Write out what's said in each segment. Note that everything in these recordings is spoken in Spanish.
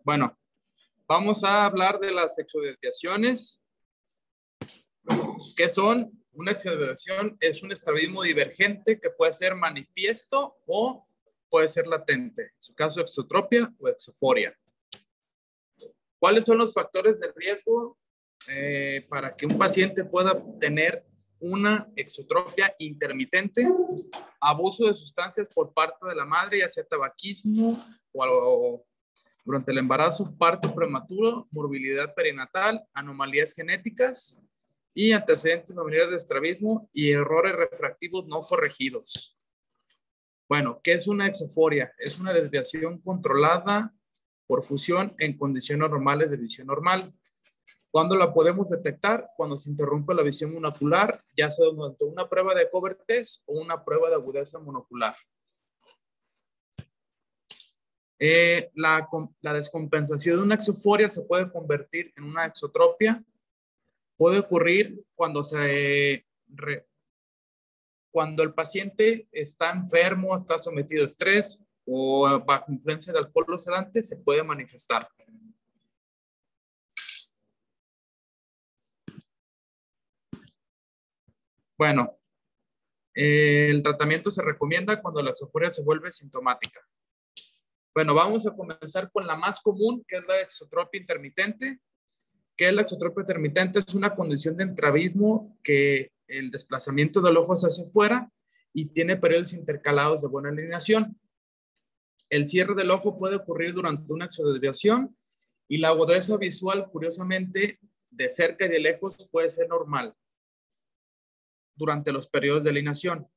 Bueno, vamos a hablar de las exodesviaciones. ¿Qué son? Una exodesviación es un estrabismo divergente que puede ser manifiesto o puede ser latente. En su caso, exotropia o exoforia. ¿Cuáles son los factores de riesgo para que un paciente pueda tener una exotropia intermitente? Abuso de sustancias por parte de la madre, ya sea tabaquismo o durante el embarazo, parto prematuro, morbilidad perinatal, anomalías genéticas y antecedentes familiares de estrabismo y errores refractivos no corregidos. Bueno, ¿qué es una exoforia? Es una desviación controlada por fusión en condiciones normales de visión normal. ¿Cuándo la podemos detectar? Cuando se interrumpe la visión monocular, ya sea durante una prueba de Covert test o una prueba de agudeza monocular. La descompensación de una exoforia se puede convertir en una exotropia. Puede ocurrir cuando cuando el paciente está enfermo, está sometido a estrés o bajo influencia de alcohol o sedante, se puede manifestar. Bueno, el tratamiento se recomienda cuando la exoforia se vuelve sintomática. Bueno, vamos a comenzar con la más común, que es la exotropia intermitente. ¿Qué es la exotropia intermitente? Es una condición de estrabismo que el desplazamiento del ojo hacia afuera y tiene periodos intercalados de buena alineación. El cierre del ojo puede ocurrir durante una exodesviación y la agudeza visual, curiosamente, de cerca y de lejos puede ser normal durante los periodos de alineación.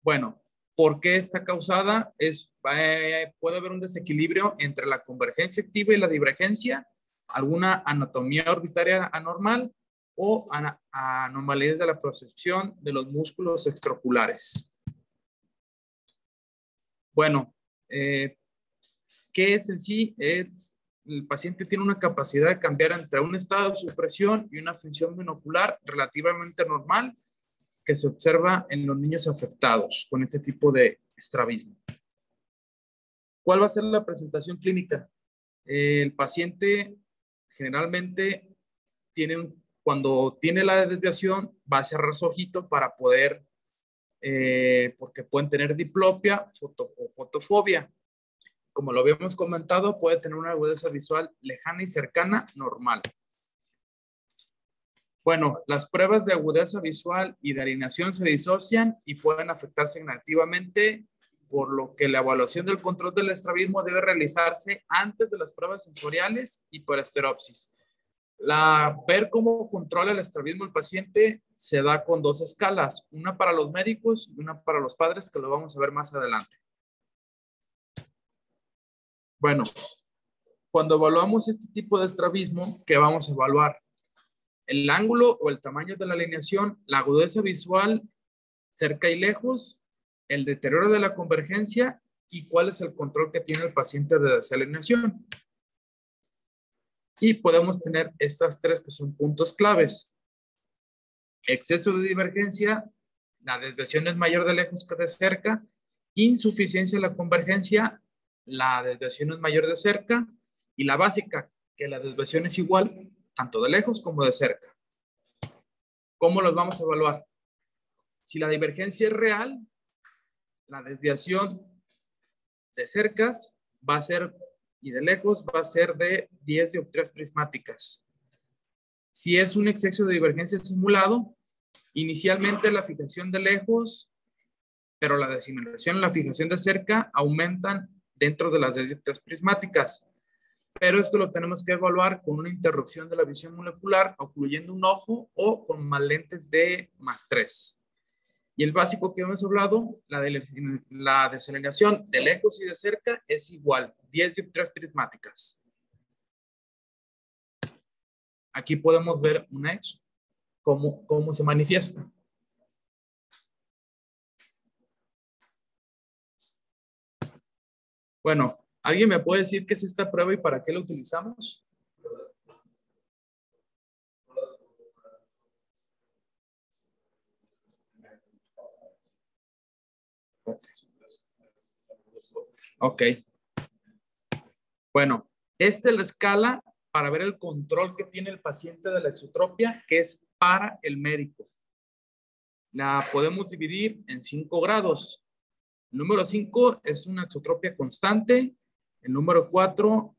Bueno, ¿por qué está causada? Puede haber un desequilibrio entre la convergencia activa y la divergencia, alguna anatomía orbitaria anormal o anomalías de la percepción de los músculos extraoculares. Bueno, ¿qué es en sí? El paciente tiene una capacidad de cambiar entre un estado de supresión y una función binocular relativamente normal que se observa en los niños afectados con este tipo de estrabismo. ¿Cuál va a ser la presentación clínica? El paciente generalmente cuando tiene la desviación, va a cerrar su ojito para poder, porque pueden tener diplopia o fotofobia. Como lo habíamos comentado, puede tener una agudeza visual lejana y cercana normal. Bueno, las pruebas de agudeza visual y de alineación se disocian y pueden afectarse negativamente, por lo que la evaluación del control del estrabismo debe realizarse antes de las pruebas sensoriales y por estereopsis. Ver cómo controla el estrabismo el paciente se da con dos escalas, una para los médicos y una para los padres, que lo vamos a ver más adelante. Bueno, cuando evaluamos este tipo de estrabismo, ¿qué vamos a evaluar? El ángulo o el tamaño de la alineación, la agudeza visual cerca y lejos, el deterioro de la convergencia y cuál es el control que tiene el paciente de desalineación. Y podemos tener estas tres que son puntos claves. Exceso de divergencia, la desviación es mayor de lejos que de cerca, insuficiencia de la convergencia, la desviación es mayor de cerca, y la básica, que la desviación es igual tanto de lejos como de cerca. ¿Cómo los vamos a evaluar? Si la divergencia es real, la desviación de cercas va a ser, y de lejos va a ser de 10 dioptrías prismáticas. Si es un exceso de divergencia simulado, inicialmente la fijación de lejos, pero la desimulación y la fijación de cerca aumentan dentro de las 10 dioptrías prismáticas. Pero esto lo tenemos que evaluar con una interrupción de la visión molecular, ocluyendo un ojo o con más lentes de +3. Y el básico que hemos hablado, la desalineación de lejos y de cerca es igual, 10 dioptrías prismáticas. Aquí podemos ver un hecho, cómo se manifiesta. Bueno, ¿alguien me puede decir qué es esta prueba y para qué la utilizamos? Ok. Bueno, esta es la escala para ver el control que tiene el paciente de la exotropia, que es para el médico. La podemos dividir en 5 grados. El número 5 es una exotropia constante. El número 4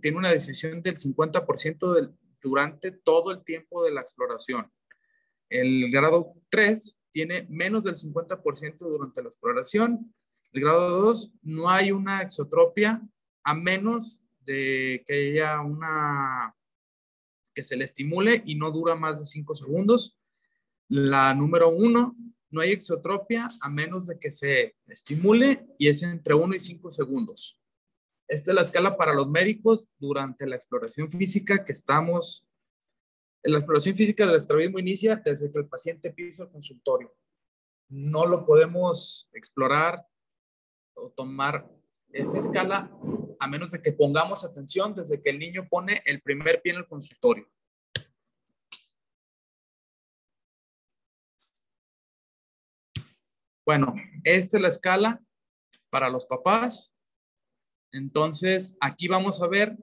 tiene una decisión del 50% durante todo el tiempo de la exploración. El grado 3 tiene menos del 50% durante la exploración. El grado 2 no hay una exotropia a menos de que haya que se le estimule y no dura más de 5 segundos. La número 1, no hay exotropia a menos de que se estimule y es entre 1 y 5 segundos. Esta es la escala para los médicos durante la exploración física que estamos. La exploración física del estrabismo inicia desde que el paciente pisa el consultorio. No lo podemos explorar o tomar esta escala a menos de que pongamos atención desde que el niño pone el primer pie en el consultorio. Bueno, esta es la escala para los papás. Entonces, aquí vamos a ver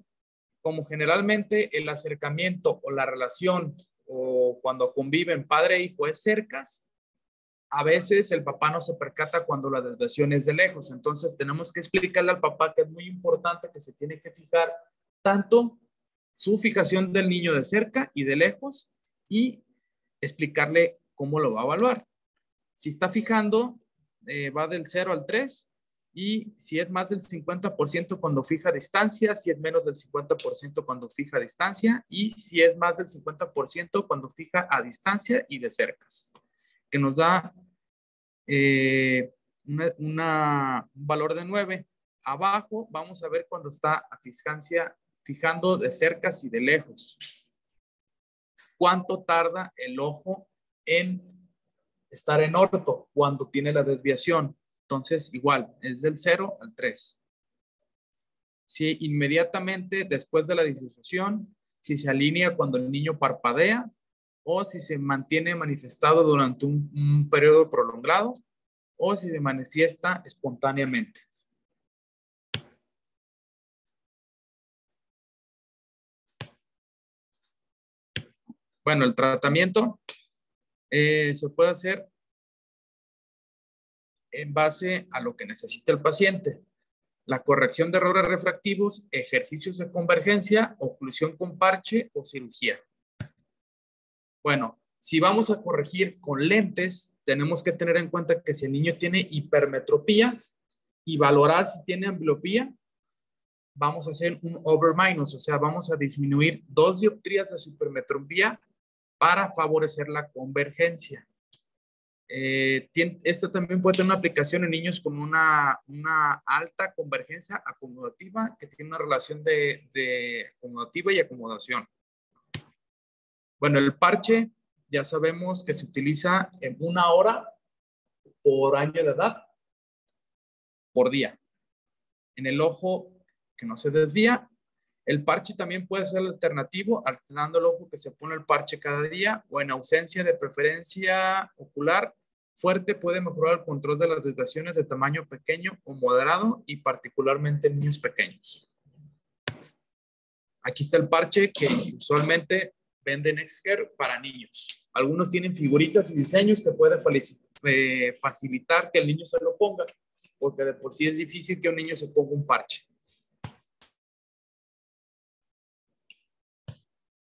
cómo generalmente el acercamiento o la relación o cuando conviven padre e hijo es cercas. A veces el papá no se percata cuando la desviación es de lejos. Entonces, tenemos que explicarle al papá que es muy importante que se tiene que fijar tanto su fijación del niño de cerca y de lejos y explicarle cómo lo va a evaluar. Si está fijando, va del 0 al 3 y si es más del 50% cuando fija distancia, si es menos del 50% cuando fija distancia y si es más del 50% cuando fija a distancia y de cercas, que nos da un valor de 9. Abajo vamos a ver cuando está a distancia fijando de cercas y de lejos. ¿Cuánto tarda el ojo en estar en orto cuando tiene la desviación? Entonces, igual, es del 0 al 3. Si inmediatamente después de la disociación, si se alinea cuando el niño parpadea o si se mantiene manifestado durante un periodo prolongado o si se manifiesta espontáneamente. Bueno, el tratamiento se puede hacer en base a lo que necesita el paciente. La corrección de errores refractivos, ejercicios de convergencia, oclusión con parche o cirugía. Bueno, si vamos a corregir con lentes, tenemos que tener en cuenta que si el niño tiene hipermetropía y valorar si tiene ambliopía, vamos a hacer un over minus, o sea, vamos a disminuir 2 dioptrías de su hipermetropía para favorecer la convergencia. Esta también puede tener una aplicación en niños con una alta convergencia acomodativa que tiene una relación de acomodativa y acomodación. Bueno, el parche ya sabemos que se utiliza en 1 hora por año de edad por día. En el ojo que no se desvía, el parche también puede ser alternativo, alternando el ojo que se pone el parche cada día o en ausencia de preferencia ocular fuerte puede mejorar el control de las desviaciones de tamaño pequeño o moderado y particularmente en niños pequeños. Aquí está el parche que usualmente venden Nextcare para niños. Algunos tienen figuritas y diseños que pueden facilitar que el niño se lo ponga, porque de por sí es difícil que un niño se ponga un parche.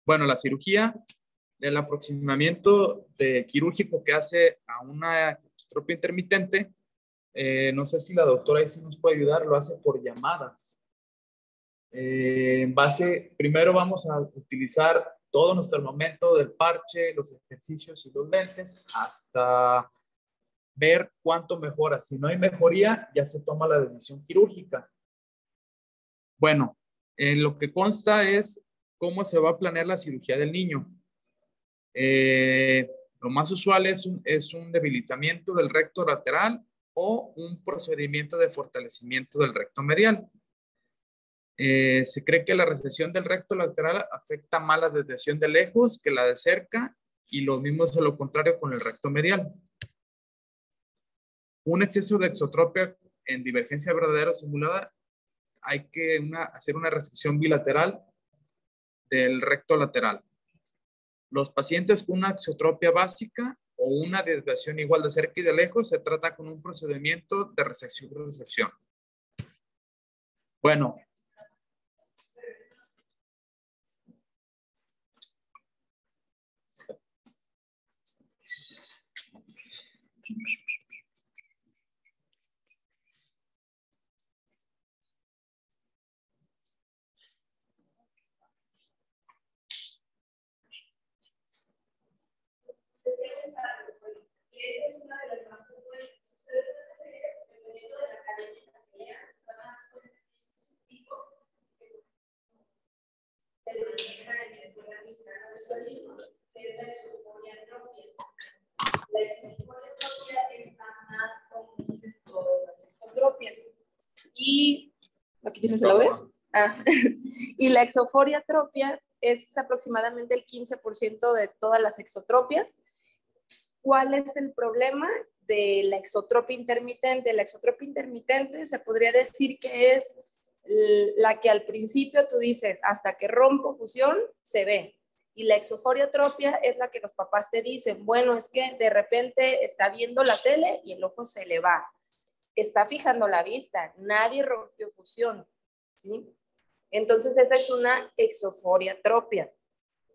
Bueno, la cirugía, el aproximamiento quirúrgico que hace a una exotropia intermitente, no sé si la doctora ahí sí nos puede ayudar, lo hace por llamadas. Primero vamos a utilizar todo nuestro armamento del parche, los ejercicios y los lentes hasta ver cuánto mejora. Si no hay mejoría, ya se toma la decisión quirúrgica. Bueno, lo que consta es cómo se va a planear la cirugía del niño. Lo más usual es un debilitamiento del recto lateral o un procedimiento de fortalecimiento del recto medial. Se cree que la recesión del recto lateral afecta más la desviación de lejos que la de cerca y lo mismo es lo contrario con el recto medial. Un exceso de exotropia en divergencia verdadera o simulada hay que hacer una resección bilateral del recto lateral. Los pacientes con una exotropia básica o una desviación igual de cerca y de lejos se trata con un procedimiento de resección. Bueno. La exoforia está más común de todas las exotropias. Y aquí tienes el audio. Y la exoforiatropia es aproximadamente el 15% de todas las exotropias. ¿Cuál es el problema de la exotropia intermitente? La exotropia intermitente se podría decir que es la que al principio tú dices, hasta que rompo fusión, se ve. Y la exoforiatropia es la que los papás te dicen, bueno, es que de repente está viendo la tele y el ojo se le va. Está fijando la vista, nadie rompió fusión, ¿sí? Entonces esa es una exoforiatropia.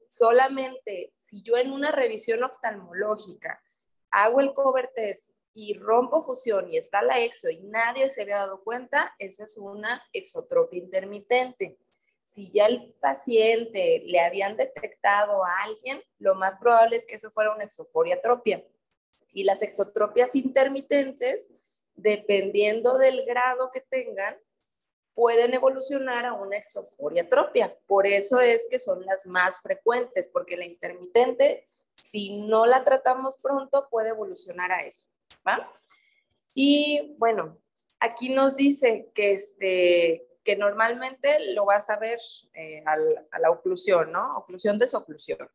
Solamente si yo en una revisión oftalmológica hago el cover test y rompo fusión y está la exo y nadie se había dado cuenta, esa es una exotropia intermitente. Si ya el paciente le habían detectado a alguien, lo más probable es que eso fuera una exoforiatropia. Y las exotropias intermitentes, dependiendo del grado que tengan, pueden evolucionar a una exoforiatropia. Por eso es que son las más frecuentes, porque la intermitente, si no la tratamos pronto, puede evolucionar a eso, ¿va? Y bueno, aquí nos dice que normalmente lo vas a ver a la oclusión, ¿no? Oclusión, desoclusión.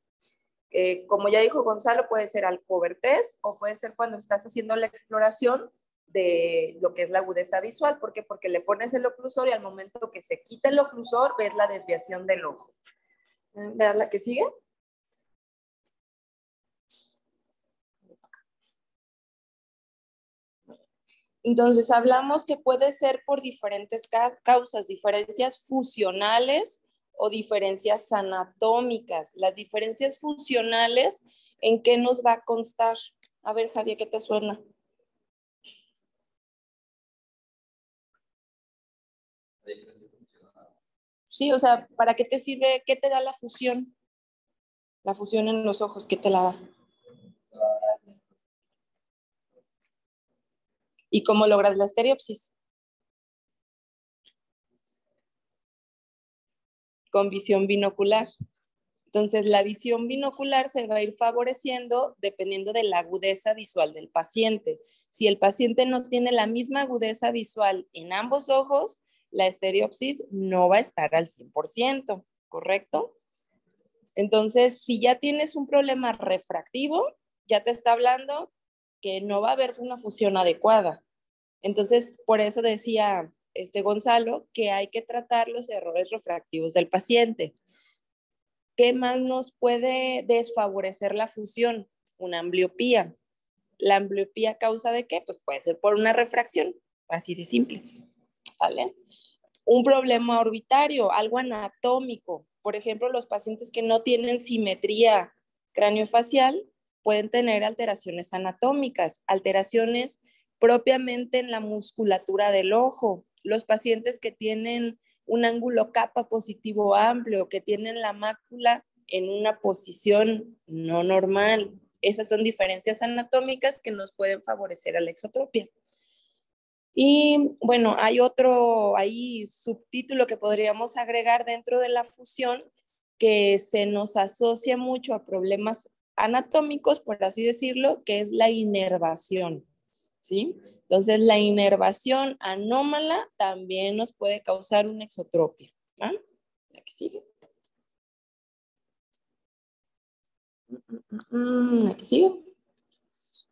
Como ya dijo Gonzalo, puede ser al cover test o puede ser cuando estás haciendo la exploración de lo que es la agudeza visual. ¿Por qué? Porque le pones el oclusor y al momento que se quita el oclusor, ves la desviación del ojo. ¿Vean la que sigue? Entonces, hablamos que puede ser por diferentes causas, diferencias fusionales o diferencias anatómicas. Las diferencias fusionales, ¿en qué nos va a constar? A ver, Javier, ¿qué te suena? Sí, o sea, ¿para qué te sirve? ¿Qué te da la fusión? La fusión en los ojos, ¿qué te la da? ¿Y cómo logras la estereopsis? Con visión binocular. Entonces, la visión binocular se va a ir favoreciendo dependiendo de la agudeza visual del paciente. Si el paciente no tiene la misma agudeza visual en ambos ojos, la estereopsis no va a estar al 100%, ¿correcto? Entonces, si ya tienes un problema refractivo, ya te está hablando que no va a haber una fusión adecuada. Entonces, por eso decía Gonzalo que hay que tratar los errores refractivos del paciente. ¿Qué más nos puede desfavorecer la fusión? Una ambliopía. ¿La ambliopía causa de qué? Pues puede ser por una refracción, así de simple, ¿vale? Un problema orbitario, algo anatómico. Por ejemplo, los pacientes que no tienen simetría craneofacial pueden tener alteraciones anatómicas, alteraciones propiamente en la musculatura del ojo. Los pacientes que tienen un ángulo capa positivo amplio, que tienen la mácula en una posición no normal. Esas son diferencias anatómicas que nos pueden favorecer a la exotropia. Y bueno, hay otro ahí subtítulo que podríamos agregar dentro de la fusión que se nos asocia mucho a problemas anatómicos, por así decirlo, que es la inervación, ¿sí? Entonces, la inervación anómala también nos puede causar una exotropia, ¿va? La que sigue. La que sigue.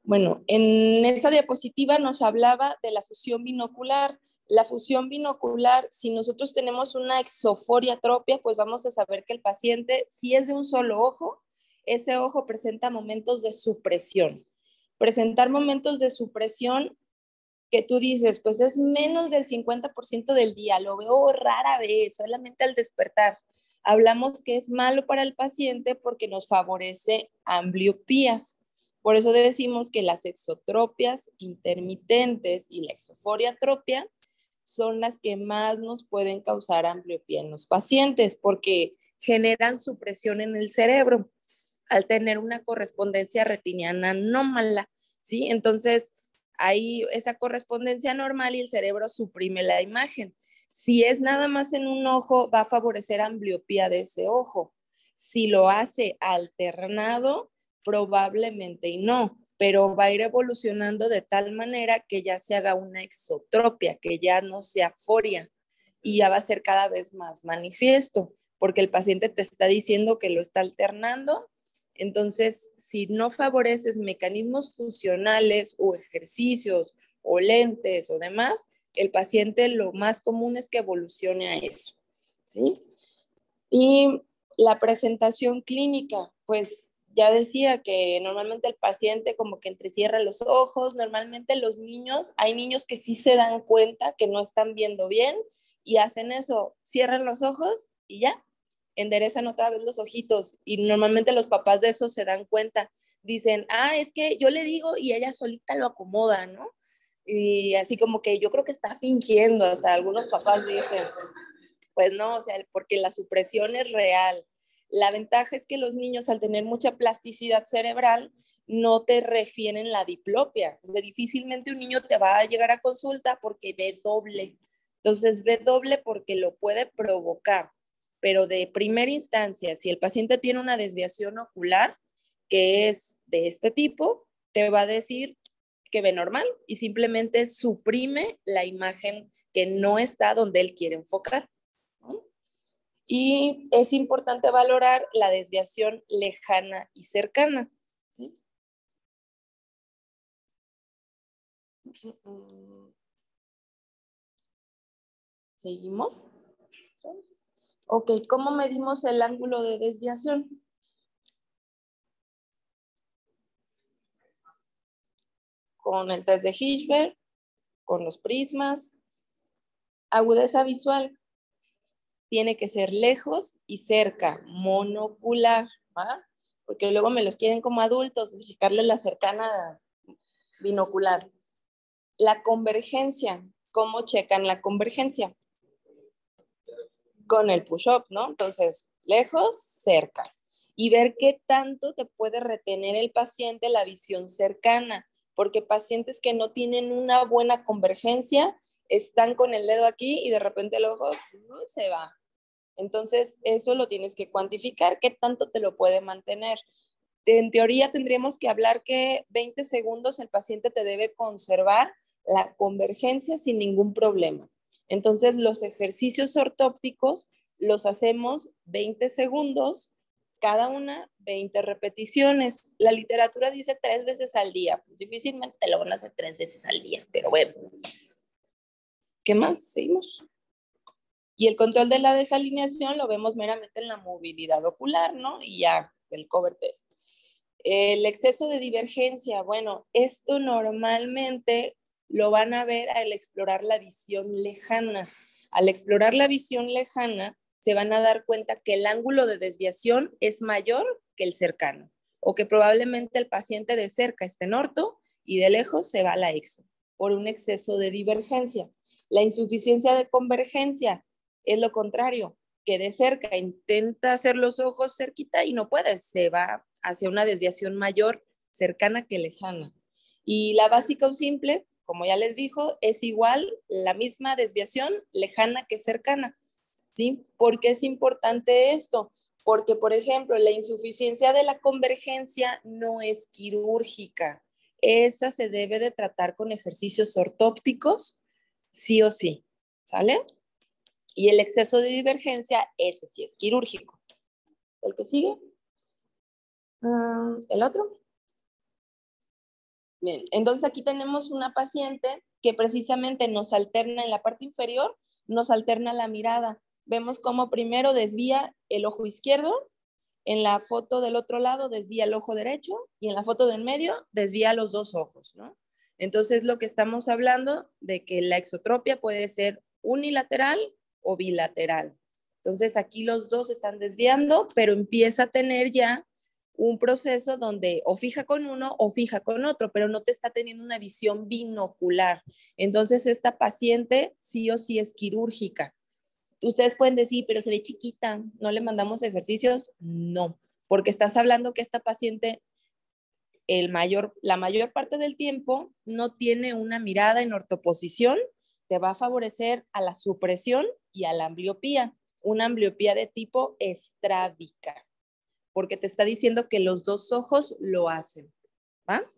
Bueno, en esa diapositiva nos hablaba de la fusión binocular. La fusión binocular, si nosotros tenemos una exoforiatropia, pues vamos a saber que el paciente, si es de un solo ojo, ese ojo presenta momentos de supresión. Presentar momentos de supresión que tú dices, pues es menos del 50% del día, lo veo rara vez, solamente al despertar. Hablamos que es malo para el paciente porque nos favorece ambliopías. Por eso decimos que las exotropias intermitentes y la exoforiatropia son las que más nos pueden causar ambliopía en los pacientes porque generan supresión en el cerebro al tener una correspondencia retiniana anómala, ¿sí? Entonces, hay esa correspondencia normal y el cerebro suprime la imagen. Si es nada más en un ojo, va a favorecer ambliopía de ese ojo. Si lo hace alternado, probablemente y no, pero va a ir evolucionando de tal manera que ya se haga una exotropia, que ya no sea foria y ya va a ser cada vez más manifiesto, porque el paciente te está diciendo que lo está alternando. Entonces, si no favoreces mecanismos funcionales o ejercicios o lentes o demás, el paciente lo más común es que evolucione a eso, ¿sí? Y la presentación clínica, pues ya decía que normalmente el paciente como que entrecierra los ojos, normalmente los niños, hay niños que sí se dan cuenta que no están viendo bien y hacen eso, cierran los ojos y ya, enderezan otra vez los ojitos y normalmente los papás de eso se dan cuenta, dicen, es que yo le digo y ella solita lo acomoda, ¿no? Y así como que yo creo que está fingiendo, hasta algunos papás dicen, pues no, o sea, porque la supresión es real. La ventaja es que los niños al tener mucha plasticidad cerebral no te refieren la diplopia. O sea, difícilmente un niño te va a llegar a consulta porque ve doble. Entonces ve doble porque lo puede provocar. Pero de primera instancia, si el paciente tiene una desviación ocular que es de este tipo, te va a decir que ve normal y simplemente suprime la imagen que no está donde él quiere enfocar. Y es importante valorar la desviación lejana y cercana, ¿sí? ¿Seguimos? Ok, ¿cómo medimos el ángulo de desviación? Con el test de Hirschberg, con los prismas. Agudeza visual. Tiene que ser lejos y cerca, monocular, ¿va? Porque luego me los quieren como adultos, dedicarle la cercana binocular. La convergencia, ¿cómo checan la convergencia? Con el push-up, ¿no? Entonces, lejos, cerca. Y ver qué tanto te puede retener el paciente la visión cercana, porque pacientes que no tienen una buena convergencia están con el dedo aquí y de repente el ojo se va. Entonces, eso lo tienes que cuantificar, qué tanto te lo puede mantener. En teoría, tendríamos que hablar que 20 segundos el paciente te debe conservar la convergencia sin ningún problema. Entonces, los ejercicios ortópticos los hacemos 20 segundos, cada una 20 repeticiones. La literatura dice 3 veces al día. Pues difícilmente lo van a hacer 3 veces al día, pero bueno. ¿Qué más? Seguimos. Y el control de la desalineación lo vemos meramente en la movilidad ocular, ¿no? Y ya, el cover test. El exceso de divergencia, bueno, esto normalmente lo van a ver al explorar la visión lejana. Al explorar la visión lejana, se van a dar cuenta que el ángulo de desviación es mayor que el cercano, o que probablemente el paciente de cerca esté en orto y de lejos se va a la exo, por un exceso de divergencia. La insuficiencia de convergencia es lo contrario, que de cerca intenta hacer los ojos cerquita y no puede, se va hacia una desviación mayor cercana que lejana. Y la básica o simple, como ya les dijo, es igual la misma desviación lejana que cercana, ¿sí? ¿Por qué es importante esto? Porque, por ejemplo, la insuficiencia de la convergencia no es quirúrgica. Esa se debe de tratar con ejercicios ortópticos, sí o sí, ¿sale? Y el exceso de divergencia, ese sí es quirúrgico. ¿El que sigue? ¿El otro? Bien, entonces aquí tenemos una paciente que precisamente nos alterna en la parte inferior, nos alterna la mirada. Vemos cómo primero desvía el ojo izquierdo, en la foto del otro lado desvía el ojo derecho y en la foto del medio desvía los dos ojos, ¿no? Entonces, lo que estamos hablando de que la exotropia puede ser unilateral o bilateral. Entonces, aquí los dos están desviando, pero empieza a tener ya un proceso donde o fija con uno o fija con otro, pero no te está teniendo una visión binocular. Entonces, esta paciente sí o sí es quirúrgica. Ustedes pueden decir, pero se ve chiquita, ¿no le mandamos ejercicios? No, porque estás hablando que esta paciente la mayor parte del tiempo no tiene una mirada en ortoposición, te va a favorecer a la supresión y a la ambliopía, una ambliopía de tipo estrábica, porque te está diciendo que los dos ojos lo hacen, ¿va?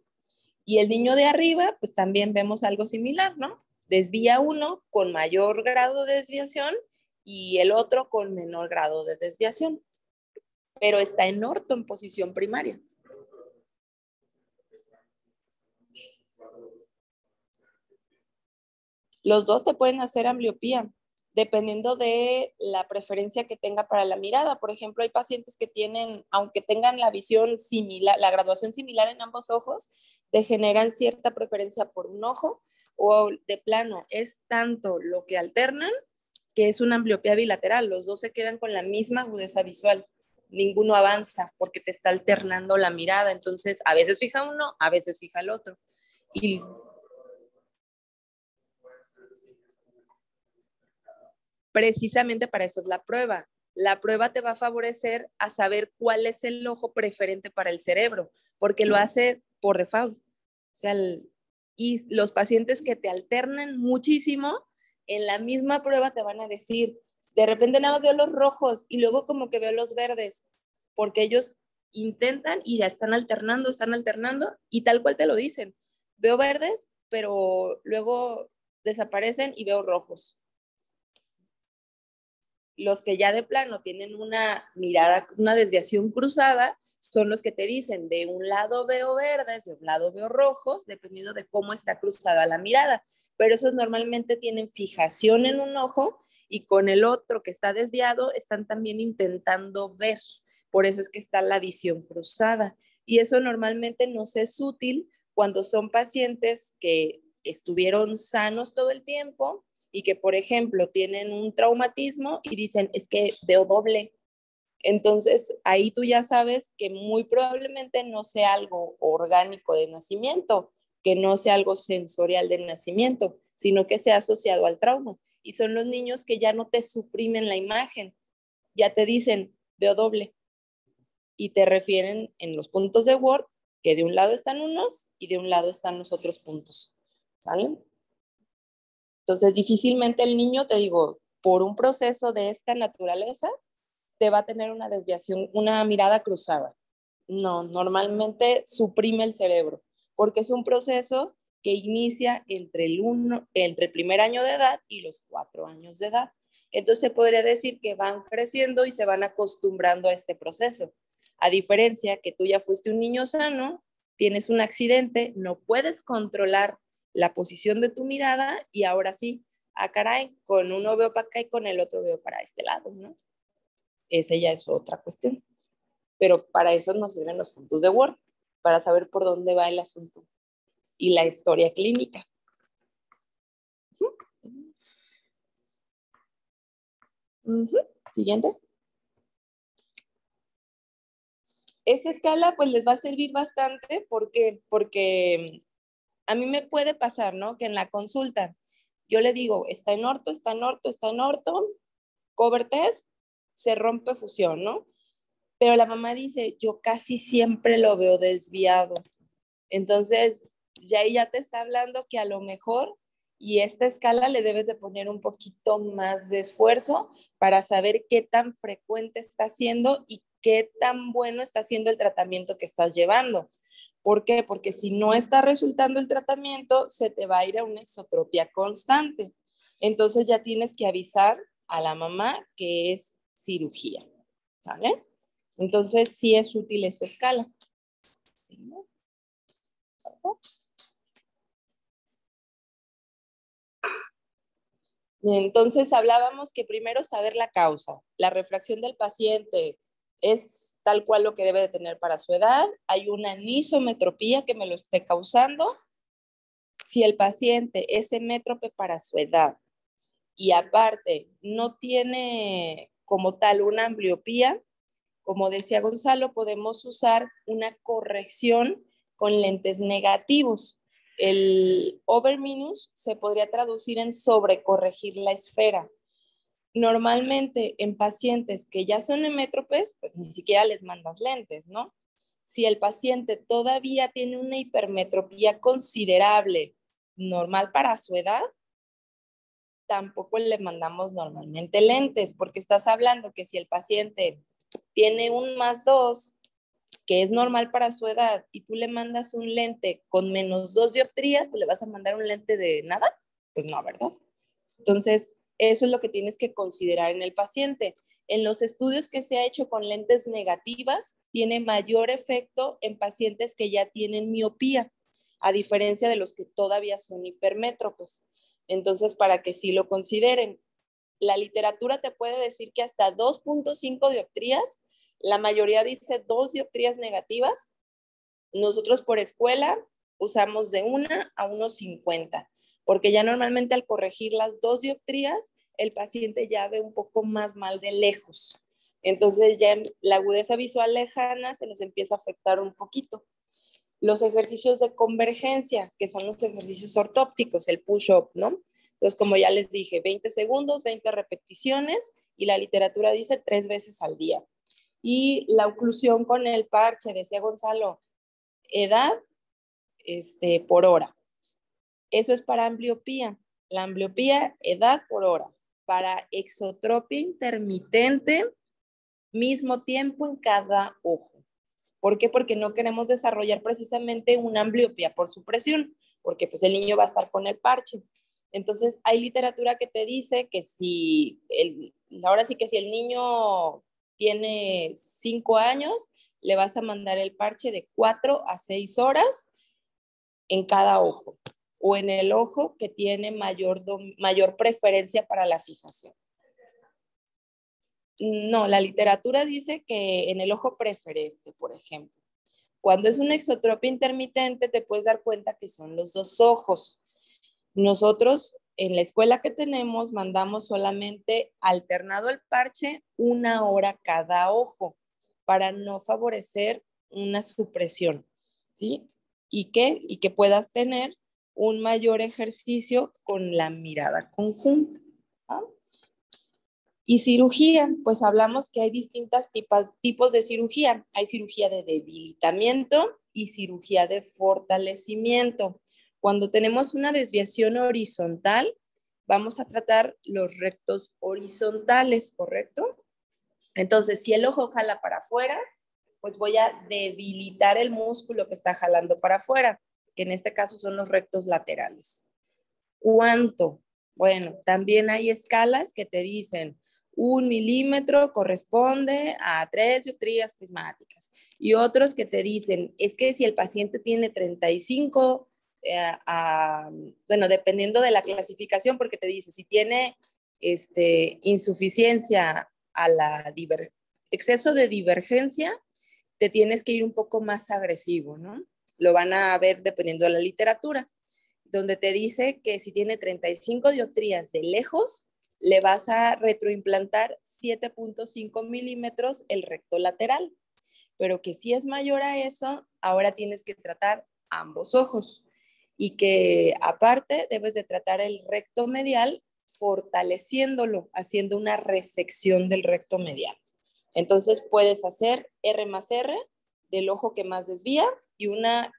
Y el niño de arriba, pues también vemos algo similar, ¿no? Desvía uno con mayor grado de desviación y el otro con menor grado de desviación, pero está en orto en posición primaria. Los dos te pueden hacer ambliopía, dependiendo de la preferencia que tenga para la mirada. Por ejemplo, hay pacientes que tienen, aunque tengan la visión similar, la graduación similar en ambos ojos, te generan cierta preferencia por un ojo, o de plano es tanto lo que alternan que es una ambliopía bilateral. Los dos se quedan con la misma agudeza visual. Ninguno avanza porque te está alternando la mirada. Entonces, a veces fija uno, a veces fija el otro. Y precisamente para eso es la prueba. La prueba te va a favorecer a saber cuál es el ojo preferente para el cerebro, porque lo hace por default. O sea, y los pacientes que te alternan muchísimo, en la misma prueba te van a decir, de repente nada más veo los rojos y luego como que veo los verdes, porque ellos intentan y ya están alternando y tal cual te lo dicen. Veo verdes, pero luego desaparecen y veo rojos. Los que ya de plano tienen una mirada, una desviación cruzada, son los que te dicen, de un lado veo verdes, de un lado veo rojos, dependiendo de cómo está cruzada la mirada. Pero esos normalmente tienen fijación en un ojo y con el otro que está desviado están también intentando ver. Por eso es que está la visión cruzada. Y eso normalmente nos es útil cuando son pacientes que estuvieron sanos todo el tiempo y que, por ejemplo, tienen un traumatismo y dicen, es que veo doble. Entonces, ahí tú ya sabes que muy probablemente no sea algo orgánico de nacimiento, que no sea algo sensorial de nacimiento, sino que sea asociado al trauma. Y son los niños que ya no te suprimen la imagen, ya te dicen, veo doble. Y te refieren en los puntos de Word que de un lado están unos y de un lado están los otros puntos. ¿Sale? Entonces, difícilmente el niño, te digo, por un proceso de esta naturaleza, te va a tener una desviación, una mirada cruzada. No, normalmente suprime el cerebro, porque es un proceso que inicia entre el primer año de edad y los 4 años de edad. Entonces, se podría decir que van creciendo y se van acostumbrando a este proceso. A diferencia que tú ya fuiste un niño sano, tienes un accidente, no puedes controlar la posición de tu mirada y ahora sí, caray, con uno veo para acá y con el otro veo para este lado, ¿no? Esa ya es otra cuestión. Pero para eso nos sirven los puntos de Word, para saber por dónde va el asunto y la historia clínica. Siguiente. Esta escala pues les va a servir bastante porque a mí me puede pasar, ¿no? Que en la consulta yo le digo, está en orto, está en orto, está en orto, cover test, se rompe fusión, ¿no? Pero la mamá dice, yo casi siempre lo veo desviado. Entonces, ya ella te está hablando que a lo mejor, y esta escala le debes de poner un poquito más de esfuerzo para saber qué tan frecuente está siendo y qué tan bueno está siendo el tratamiento que estás llevando. ¿Por qué? Porque si no está resultando el tratamiento, se te va a ir a una exotropia constante. Entonces ya tienes que avisar a la mamá que es cirugía. ¿Sale? Entonces sí es útil esta escala. Entonces hablábamos que primero saber la causa. La refracción del paciente es tal cual lo que debe de tener para su edad. Hay una anisometropía que me lo esté causando. Si el paciente es hemétrope para su edad y aparte no tiene como tal una ambliopía, como decía Gonzalo, podemos usar una corrección con lentes negativos. El overminus se podría traducir en sobrecorregir la esfera. Normalmente en pacientes que ya son hemétropes, pues ni siquiera les mandas lentes, ¿no? Si el paciente todavía tiene una hipermetropía considerable, normal para su edad, tampoco le mandamos normalmente lentes, porque estás hablando que si el paciente tiene un +2, que es normal para su edad, y tú le mandas un lente con -2 dioptrías, pues le vas a mandar un lente de nada, pues no, ¿verdad? Entonces, eso es lo que tienes que considerar en el paciente. En los estudios que se ha hecho con lentes negativas, tiene mayor efecto en pacientes que ya tienen miopía, a diferencia de los que todavía son hipermétropes. Entonces, para que sí lo consideren. La literatura te puede decir que hasta 2.5 dioptrías, la mayoría dice 2 dioptrías negativas. Nosotros por escuela usamos de 1 a 1.50, porque ya normalmente al corregir las 2 dioptrías, el paciente ya ve un poco más mal de lejos. Entonces ya la agudeza visual lejana se nos empieza a afectar un poquito. Los ejercicios de convergencia, que son los ejercicios ortópticos, el push-up, ¿no? Entonces, como ya les dije, 20 segundos, 20 repeticiones, y la literatura dice 3 veces al día. Y la oclusión con el parche, decía Gonzalo, edad por hora. Eso es para ambliopía. La ambliopía, edad por hora. Para exotropia intermitente, mismo tiempo en cada ojo. ¿Por qué? Porque no queremos desarrollar precisamente una ambliopía por supresión, porque pues el niño va a estar con el parche. Entonces, hay literatura que te dice que ahora sí que si el niño tiene 5 años, le vas a mandar el parche de 4 a 6 horas en cada ojo, o en el ojo que tiene mayor preferencia para la fijación. No, la literatura dice que en el ojo preferente, por ejemplo. Cuando es una exotropia intermitente, te puedes dar cuenta que son los 2 ojos. Nosotros en la escuela que tenemos mandamos solamente alternado el parche 1 hora cada ojo para no favorecer una supresión, ¿sí? Y que puedas tener un mayor ejercicio con la mirada conjunta. ¿Ah? Y cirugía, pues hablamos que hay distintos tipos de cirugía. Hay cirugía de debilitamiento y cirugía de fortalecimiento. Cuando tenemos una desviación horizontal, vamos a tratar los rectos horizontales, ¿correcto? Entonces, si el ojo jala para afuera, pues voy a debilitar el músculo que está jalando para afuera, que en este caso son los rectos laterales. ¿Cuánto? Bueno, también hay escalas que te dicen 1 milímetro corresponde a 3 dioptrías prismáticas, y otros que te dicen, es que si el paciente tiene 35, bueno, dependiendo de la clasificación, porque te dice, si tiene insuficiencia a exceso de divergencia, te tienes que ir un poco más agresivo, ¿no? Lo van a ver dependiendo de la literatura, donde te dice que si tiene 35 dioptrías de lejos, le vas a retroimplantar 7.5 milímetros el recto lateral. Pero que si es mayor a eso, ahora tienes que tratar ambos ojos. Y que aparte debes de tratar el recto medial fortaleciéndolo, haciendo una resección del recto medial. Entonces puedes hacer R+R del ojo que más desvía y una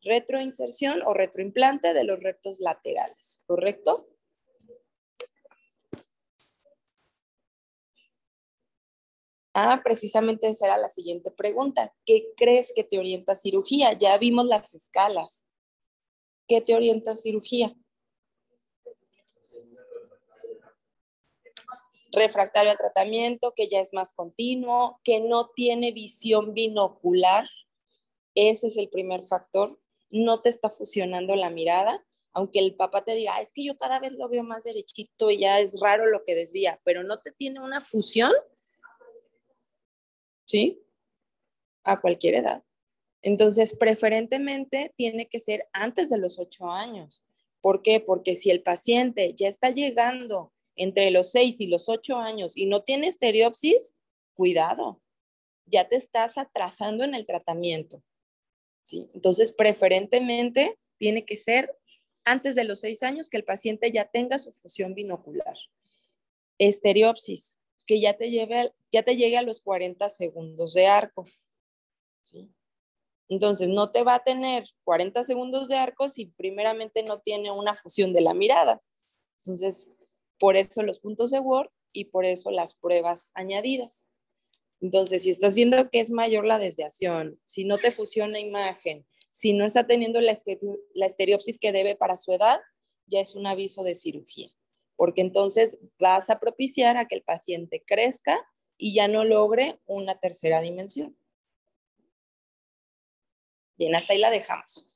retroinserción o retroimplante de los rectos laterales, ¿correcto? Precisamente esa era la siguiente pregunta. ¿Qué crees que te orienta a cirugía? Ya vimos las escalas. ¿Qué te orienta a cirugía? Refractario al tratamiento, que ya es más continuo, que no tiene visión binocular. Ese es el primer factor. No te está fusionando la mirada. Aunque el papá te diga, es que yo cada vez lo veo más derechito y ya es raro lo que desvía, pero no te tiene una fusión, ¿sí? A cualquier edad. Entonces, preferentemente tiene que ser antes de los 8 años. ¿Por qué? Porque si el paciente ya está llegando entre los 6 y los 8 años y no tiene estereopsis, cuidado, ya te estás atrasando en el tratamiento, ¿sí? Entonces, preferentemente tiene que ser antes de los 6 años que el paciente ya tenga su fusión binocular. Estereopsis, que ya te llegue a los 40 segundos de arco, ¿sí? Entonces, no te va a tener 40 segundos de arco si primeramente no tiene una fusión de la mirada. Entonces, por eso los puntos de Word y por eso las pruebas añadidas. Entonces, si estás viendo que es mayor la desviación, si no te fusiona imagen, si no está teniendo la estereopsis que debe para su edad, ya es un aviso de cirugía. Porque entonces vas a propiciar a que el paciente crezca y ya no logre una tercera dimensión. Bien, hasta ahí la dejamos.